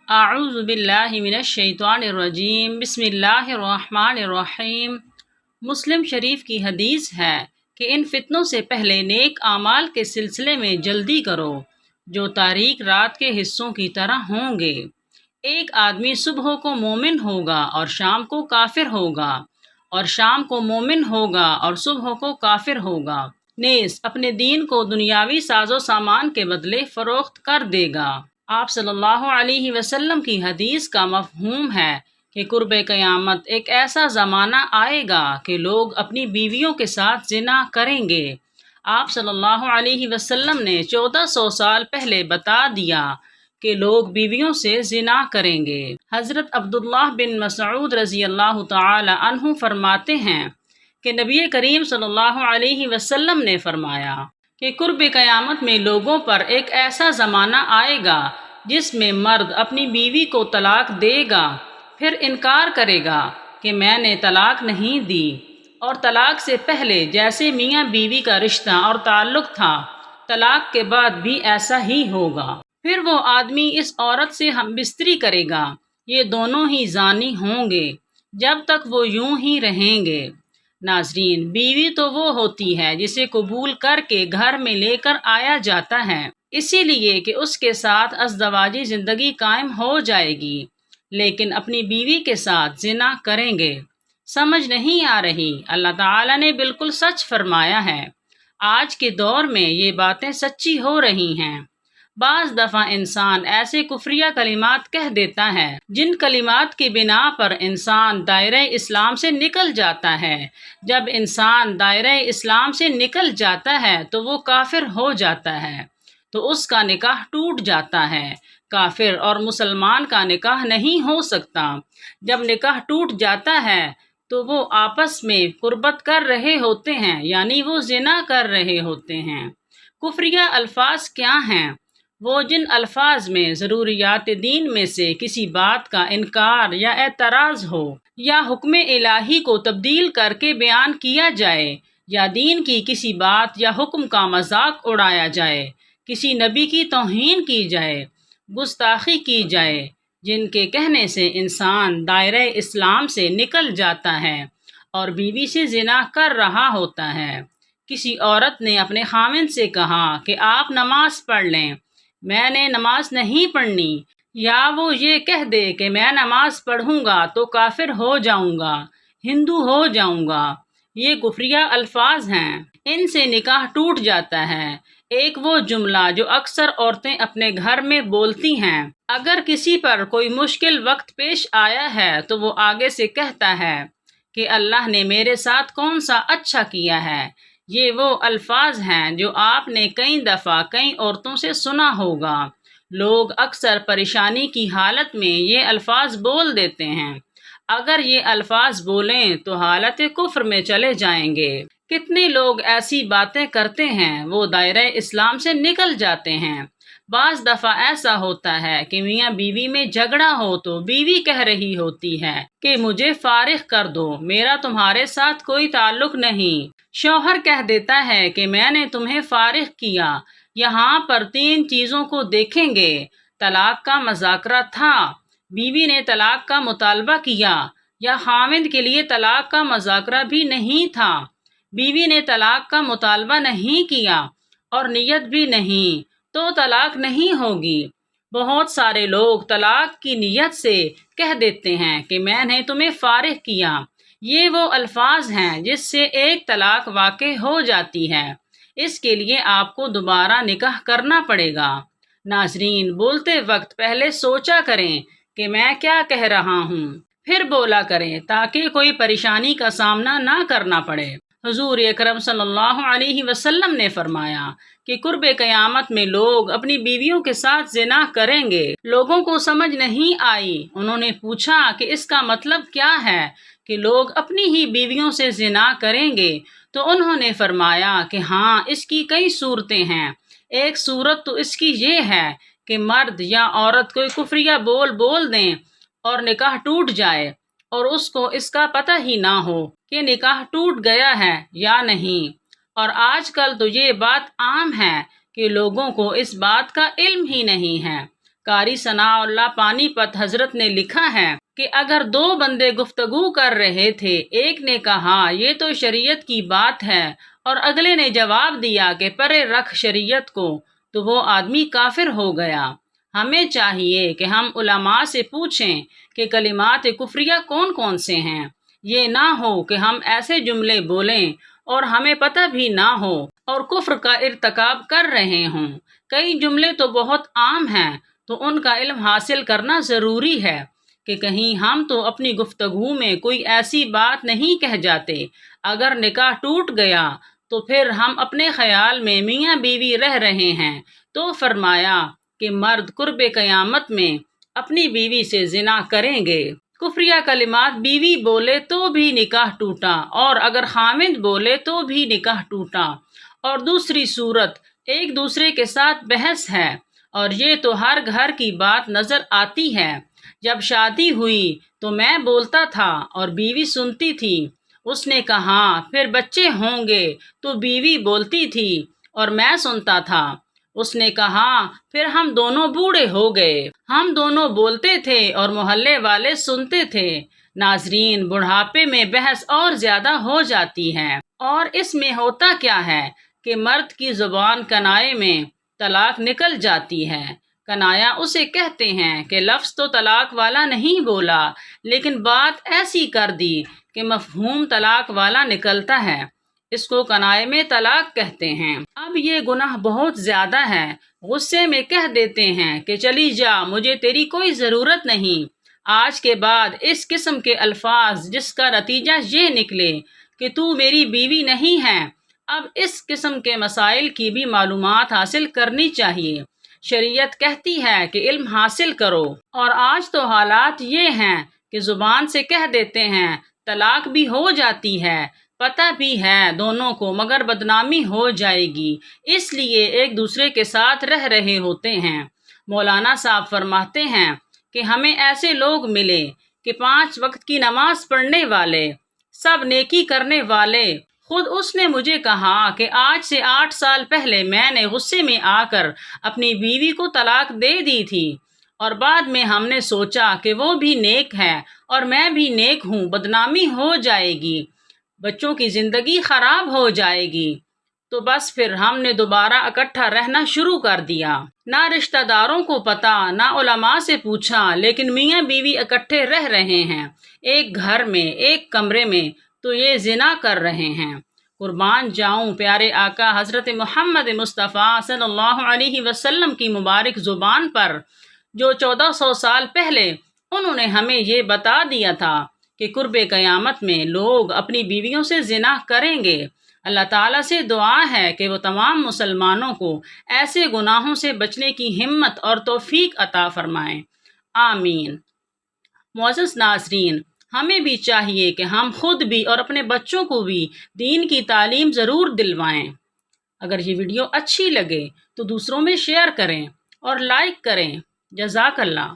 اعوذ باللہ من الشیطان الرجیم بسم اللہ الرحمن الرحیم۔ مسلم شریف کی حدیث ہے کہ ان فتنوں سے پہلے نیک اعمال کے سلسلے میں جلدی کرو جو تاریک رات کے حصوں کی طرح ہوں گے۔ ایک آدمی صبح کو مومن ہوگا اور شام کو کافر ہوگا، اور شام کو مومن ہوگا اور صبح کو کافر ہوگا، نیز اپنے دین کو دنیاوی ساز و سامان کے بدلے فروخت کر دے گا۔ آپ صلی اللہ علیہ وسلم کی حدیث کا مفہوم ہے کہ قرب قیامت ایک ایسا زمانہ آئے گا کہ لوگ اپنی بیویوں کے ساتھ زنا کریں گے۔ آپ صلی اللہ علیہ وسلم نے 1400 سال پہلے بتا دیا کہ لوگ بیویوں سے زنا کریں گے۔ حضرت عبداللہ بن مسعود رضی اللہ تعالی عنہ فرماتے ہیں کہ نبی کریم صلی اللہ علیہ وسلم نے فرمایا کہ قرب قیامت میں لوگوں پر ایک ایسا زمانہ آئے گا جس میں مرد اپنی بیوی کو طلاق دے گا، پھر انکار کرے گا کہ میں نے طلاق نہیں دی، اور طلاق سے پہلے جیسے میاں بیوی کا رشتہ اور تعلق تھا طلاق کے بعد بھی ایسا ہی ہوگا۔ پھر وہ آدمی اس عورت سے ہم بستری کرے گا، یہ دونوں ہی زانی ہوں گے جب تک وہ یوں ہی رہیں گے۔ ناظرین، بیوی تو وہ ہوتی ہے جسے قبول کر کے گھر میں لے کر آیا جاتا ہے، اسی لیے کہ اس کے ساتھ ازدواجی زندگی قائم ہو جائے گی، لیکن اپنی بیوی کے ساتھ زنا کریں گے۔ سمجھ نہیں آ رہی؟ اللہ تعالیٰ نے بالکل سچ فرمایا ہے۔ آج کے دور میں یہ باتیں سچی ہو رہی ہیں۔ بعض دفعہ انسان ایسے کفریہ کلمات کہہ دیتا ہے جن کلمات کی بنا پر انسان دائرہ اسلام سے نکل جاتا ہے۔ جب انسان دائرہ اسلام سے نکل جاتا ہے تو وہ کافر ہو جاتا ہے، تو اس کا نکاح ٹوٹ جاتا ہے۔ کافر اور مسلمان کا نکاح نہیں ہو سکتا۔ جب نکاح ٹوٹ جاتا ہے تو وہ آپس میں قربت کر رہے ہوتے ہیں، یعنی وہ زنا کر رہے ہوتے ہیں۔ کفریہ الفاظ کیا ہیں؟ وہ جن الفاظ میں ضروریات دین میں سے کسی بات کا انکار یا اعتراض ہو، یا حکم الہی کو تبدیل کر کے بیان کیا جائے، یا دین کی کسی بات یا حکم کا مذاق اڑایا جائے، کسی نبی کی توہین کی جائے، گستاخی کی جائے، جن کے کہنے سے انسان دائرہ اسلام سے نکل جاتا ہے اور بیوی سے زنا کر رہا ہوتا ہے۔ کسی عورت نے اپنے خاوند سے کہا کہ آپ نماز پڑھ لیں، میں نے نماز نہیں پڑھنی، یا وہ یہ کہہ دے کہ میں نماز پڑھوں گا تو کافر ہو جاؤں گا، ہندو ہو جاؤں گا، یہ کفریہ الفاظ ہیں۔ ان سے نکاح ٹوٹ جاتا ہے۔ ایک وہ جملہ جو اکثر عورتیں اپنے گھر میں بولتی ہیں، اگر کسی پر کوئی مشکل وقت پیش آیا ہے تو وہ آگے سے کہتا ہے کہ اللہ نے میرے ساتھ کون سا اچھا کیا ہے۔ یہ وہ الفاظ ہیں جو آپ نے کئی دفعہ کئی عورتوں سے سنا ہوگا۔ لوگ اکثر پریشانی کی حالت میں یہ الفاظ بول دیتے ہیں۔ اگر یہ الفاظ بولیں تو حالت کفر میں چلے جائیں گے۔ کتنے لوگ ایسی باتیں کرتے ہیں، وہ دائرہ اسلام سے نکل جاتے ہیں۔ بعض دفعہ ایسا ہوتا ہے کہ میاں بیوی میں جھگڑا ہو تو بیوی کہہ رہی ہوتی ہے کہ مجھے فارغ کر دو، میرا تمہارے ساتھ کوئی تعلق نہیں۔ شوہر کہہ دیتا ہے کہ میں نے تمہیں فارغ کیا۔ یہاں پر 3 چیزوں کو دیکھیں گے۔ طلاق کا مذاکرہ تھا، بیوی نے طلاق کا مطالبہ کیا، یا خاوند کے لیے طلاق کا مذاکرہ بھی نہیں تھا، بیوی نے طلاق کا مطالبہ نہیں کیا اور نیت بھی نہیں، تو طلاق نہیں ہوگی۔ بہت سارے لوگ طلاق کی نیت سے کہہ دیتے ہیں کہ میں نے تمہیں فارغ کیا۔ یہ وہ الفاظ ہیں جس سے ایک طلاق واقع ہو جاتی ہے۔ اس کے لیے آپ کو دوبارہ نکاح کرنا پڑے گا۔ ناظرین، بولتے وقت پہلے سوچا کریں کہ میں کیا کہہ رہا ہوں، پھر بولا کریں تاکہ کوئی پریشانی کا سامنا نہ کرنا پڑے۔ حضور اکرم صلی اللہ علیہ وسلم نے فرمایا کہ قرب قیامت میں لوگ اپنی بیویوں کے ساتھ زنا کریں گے۔ لوگوں کو سمجھ نہیں آئی۔ انہوں نے پوچھا کہ اس کا مطلب کیا ہے کہ لوگ اپنی ہی بیویوں سے زنا کریں گے؟ تو انہوں نے فرمایا کہ ہاں، اس کی کئی صورتیں ہیں۔ ایک صورت تو اس کی یہ ہے کہ مرد یا عورت کوئی کفریہ بول دیں اور نکاح ٹوٹ جائے اور اس کو اس کا پتہ ہی نہ ہو کہ نکاح ٹوٹ گیا ہے یا نہیں۔ اور آج کل تو یہ بات عام ہے کہ لوگوں کو اس بات کا علم ہی نہیں ہے۔ قاری ثناء اللہ پانی پت حضرت نے لکھا ہے کہ اگر دو بندے گفتگو کر رہے تھے، ایک نے کہا یہ تو شریعت کی بات ہے اور اگلے نے جواب دیا کہ پرے رکھ شریعت کو، تو وہ آدمی کافر ہو گیا۔ ہمیں چاہیے کہ ہم علماء سے پوچھیں کہ کلمات کفریہ کون کون سے ہیں۔ یہ نہ ہو کہ ہم ایسے جملے بولیں اور ہمیں پتہ بھی نہ ہو اور کفر کا ارتکاب کر رہے ہوں۔ کئی جملے تو بہت عام ہیں، تو ان کا علم حاصل کرنا ضروری ہے کہ کہیں ہم تو اپنی گفتگو میں کوئی ایسی بات نہیں کہہ جاتے۔ اگر نکاح ٹوٹ گیا تو پھر ہم اپنے خیال میں میاں بیوی رہ رہے ہیں، تو فرمایا کہ مرد قرب قیامت میں اپنی بیوی سے زنا کریں گے۔ کفریہ کلمات بیوی بولے تو بھی نکاح ٹوٹا، اور اگر خامند بولے تو بھی نکاح ٹوٹا۔ اور دوسری صورت ایک دوسرے کے ساتھ بحث ہے، اور یہ تو ہر گھر کی بات نظر آتی ہے۔ جب شادی ہوئی تو میں بولتا تھا اور بیوی سنتی تھی۔ اس نے کہا پھر بچے ہوں گے، تو بیوی بولتی تھی اور میں سنتا تھا۔ اس نے کہا پھر ہم دونوں بوڑھے ہو گئے، ہم دونوں بولتے تھے اور محلے والے سنتے تھے۔ ناظرین، بڑھاپے میں بحث اور زیادہ ہو جاتی ہے، اور اس میں ہوتا کیا ہے کہ مرد کی زبان کنائے میں طلاق نکل جاتی ہے۔ کنایا اسے کہتے ہیں کہ لفظ تو طلاق والا نہیں بولا، لیکن بات ایسی کر دی کہ مفہوم طلاق والا نکلتا ہے۔ اس کو کنائے میں طلاق کہتے ہیں۔ اب یہ گناہ بہت زیادہ ہے، غصے میں کہہ دیتے ہیں کہ چلی جا، مجھے تیری کوئی ضرورت نہیں۔ آج کے بعد اس قسم کے الفاظ جس کا نتیجہ یہ نکلے کہ تو میری بیوی نہیں ہے۔ اب اس قسم کے مسائل کی بھی معلومات حاصل کرنی چاہیے۔ شریعت کہتی ہے کہ علم حاصل کرو، اور آج تو حالات یہ ہیں کہ زبان سے کہہ دیتے ہیں، طلاق بھی ہو جاتی ہے، پتہ بھی ہے دونوں کو، مگر بدنامی ہو جائے گی، اس لیے ایک دوسرے کے ساتھ رہ رہے ہوتے ہیں۔ مولانا صاحب فرماتے ہیں کہ ہمیں ایسے لوگ ملے کہ 5 وقت کی نماز پڑھنے والے، سب نیکی کرنے والے۔ خود اس نے مجھے کہا کہ آج سے 8 سال پہلے میں نے غصے میں آ کر اپنی بیوی کو طلاق دے دی تھی، اور بعد میں ہم نے سوچا کہ وہ بھی نیک ہے اور میں بھی نیک ہوں، بدنامی ہو جائے گی، بچوں کی زندگی خراب ہو جائے گی، تو بس پھر ہم نے دوبارہ اکٹھا رہنا شروع کر دیا۔ نہ رشتہ داروں کو پتہ، نہ علماء سے پوچھا، لیکن میاں بیوی اکٹھے رہ رہے ہیں ایک گھر میں، ایک کمرے میں، تو یہ زنا کر رہے ہیں۔ قربان جاؤں پیارے آقا حضرت محمد مصطفیٰ صلی اللہ علیہ وسلم کی مبارک زبان پر، جو 1400 سال پہلے انہوں نے ہمیں یہ بتا دیا تھا کہ قرب قیامت میں لوگ اپنی بیویوں سے زنا کریں گے۔ اللہ تعالیٰ سے دعا ہے کہ وہ تمام مسلمانوں کو ایسے گناہوں سے بچنے کی ہمت اور توفیق عطا فرمائیں، آمین۔ معزز ناظرین، ہمیں بھی چاہیے کہ ہم خود بھی اور اپنے بچوں کو بھی دین کی تعلیم ضرور دلوائیں۔ اگر یہ ویڈیو اچھی لگے تو دوسروں میں شیئر کریں اور لائک کریں۔ جزاک اللہ۔